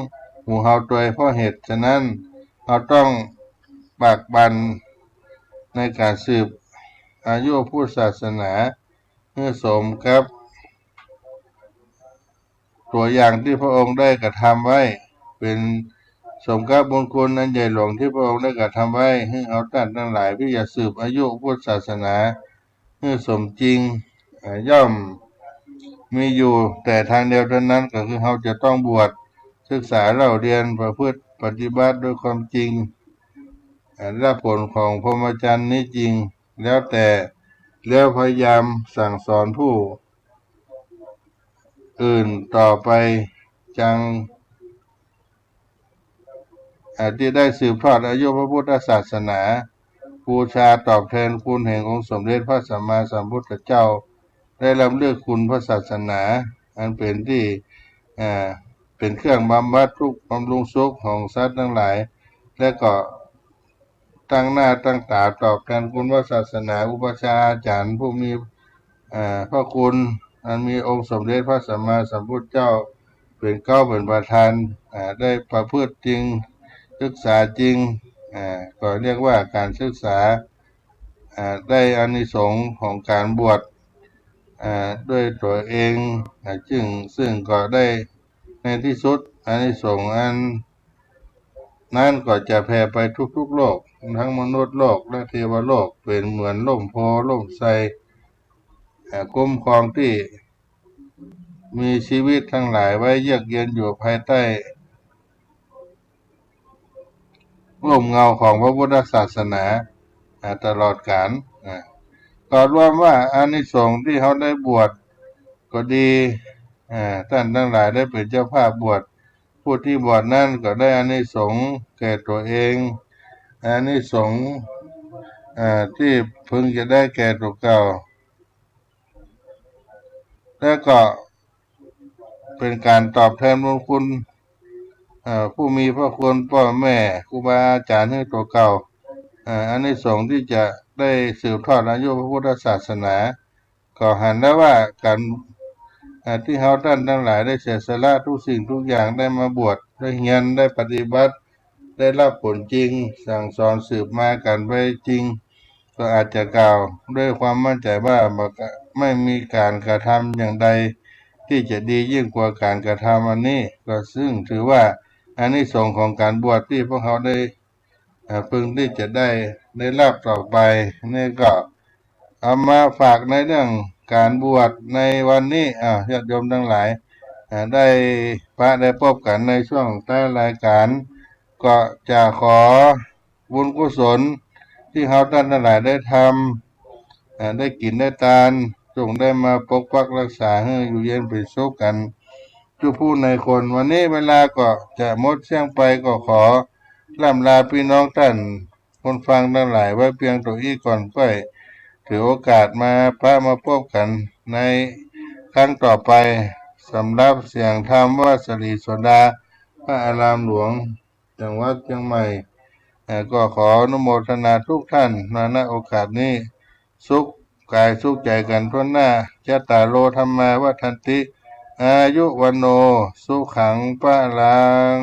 หมู่เฮาโดยเพราะเหตุฉะนั้นเราต้องบากบั่นในการสืบอายุพุทธศาสนาเพื่อสมกับตัวอย่างที่พระองค์ได้กระทำไว้เป็นสมกับบุญคุณอันใหญ่หลวงที่พระองค์ได้กระทำไว้ให้เอาท่านทั้งหลายที่จะสืบอายุพุทธศาสนาเพื่อสมจริงย่อมมีอยู่แต่ทางเดียวเท่านั้นก็คือเราจะต้องบวชศึกษาเล่าเรียนประพฤติปฏิบัติด้วยความจริงรับผลของพรหมจรรย์นี้จริงแล้วพยายามสั่งสอนผู้อื่นต่อไปจังที่ได้สืบทอดอายุพระพุทธศาสนาบูชาตอบแทนคุณแห่งองค์สมเด็จพระสัมมาสัมพุทธเจ้าได้รำลึกคุณพระศาสนาอันเป็นที่เป็นเครื่องบำบัดทุกข์บำรุงสุขของสัตว์ทั้งหลายและก็ตั้งหน้าตั้งตาตอบแทนคุณพระศาสนาอุปชาอาจารย์ผู้มีพระคุณอันมีองค์สมเด็จพระสัมมาสัมพุทธเจ้าเป็นเก้าเป็นประธานได้ประพฤติจริงศึกษาจริงก็เรียกว่าการศึกษาได้อานิสงส์ของการบวชด้วยตัวเองซึ่งก็ได้ในที่สุดอานิสงส์อันนั้นก็จะแผ่ไปทุกๆโลกทั้งมนุษย์โลกและเทวโลกเป็นเหมือนล่มโพล่มไทรคุ้มครองที่มีชีวิตทั้งหลายไว้เยือกเย็นอยู่ภายใต้ร่มเงาของพระพุทธศาสนาตลอดกาลก็รวมว่าอานิสงส์ที่เขาได้บวชก็ดีท่านทั้งหลายได้เป็นเจ้าภาพบวชผู้ที่บวชนั่นก็ได้อานิสงส์แก่ตัวเองอานิสงส์ที่พึงจะได้แก่ตัวเก่าและก็เป็นการตอบแทนบุญคุณผู้มีพระคุณพ่อแม่ครูบาอาจารย์ให้ตัวเก่าอานิสงส์ที่จะได้สืบทอดอายุพระพุทธศาสนาก็หันได้ว่าการที่เขาท่านทั้งหลายได้เสียสละทุกสิ่งทุกอย่างได้มาบวชได้เรียนได้ปฏิบัติได้รับผลจริงสั่งสอนสืบมากันไปจริงก็อาจจะกล่าวด้วยความมั่นใจว่าไม่มีการกระทำอย่างใดที่จะดียิ่งกว่าการกระทำอันนี้ก็ซึ่งถือว่าอานิสงส์ของการบวชที่พวกเขาได้พึงที่จะได้รับต่อไปนี่ก็เอามาฝากในเรื่องการบวชในวันนี้ญาติโยมทั้งหลายได้พบกันในช่วงท้ายรายการก็จะขอบุญกุศลที่เขาท่านทั้งหลายได้ทำได้กินได้ทานจงได้มาปกปักรักษาให้อยู่เย็นเป็นสุขกันทุกผู้ในคนวันนี้เวลาก็จะหมดเสียงไปก็ขอล่ำลาพี่น้องท่านคนฟังทั้งหลายไว้เพียงตัวอีกก่อนก็ถือโอกาสมาพบกันในครั้งต่อไปสำหรับเสียงธรรมวสรีโสดาพระอารามหลวงจังหวัดเชียงใหม่ก็ขออนุโมทนาทุกท่านณโอกาสนี้สุขกายสุขใจกันทั่วหน้าจะตาโลธรรมาวัฏันติอายุวันโนสุขังปะลัง